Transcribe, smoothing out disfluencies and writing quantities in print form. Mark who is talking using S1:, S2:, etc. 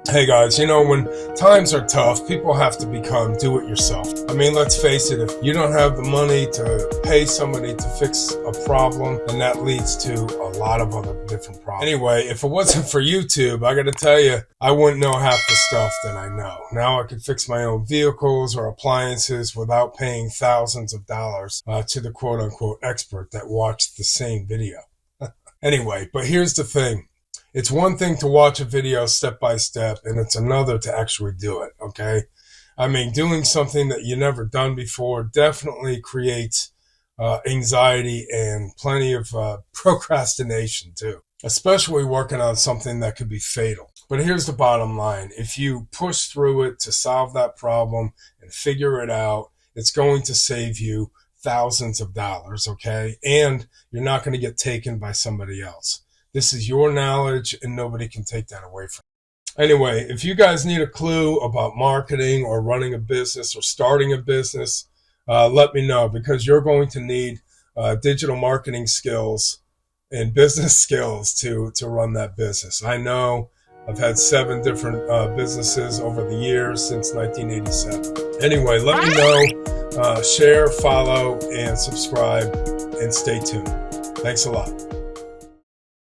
S1: Hey guys, you know, when times are tough, people have to become do-it-yourself. I mean, let's face it, if you don't have the money to pay somebody to fix a problem, then that leads to a lot of other different problems. Anyway, if it wasn't for YouTube, I gotta tell you, I wouldn't know half the stuff that I know. Now I can fix my own vehicles or appliances without paying thousands of dollars to the quote-unquote expert that watched the same video. Anyway, but here's the thing. It's one thing to watch a video step by step, and it's another to actually do it, okay? I mean, doing something that you never done before definitely creates anxiety and plenty of procrastination too, especially working on something that could be fatal. But here's the bottom line. If you push through it to solve that problem and figure it out, it's going to save you thousands of dollars, okay? And you're not going to get taken by somebody else. This is your knowledge, and nobody can take that away from you. Anyway, if you guys need a clue about marketing or running a business or starting a business, let me know, because you're going to need digital marketing skills and business skills to run that business. I know I've had 7 different businesses over the years since 1987. Anyway, let me know, share, follow, and subscribe, and stay tuned. Thanks a lot.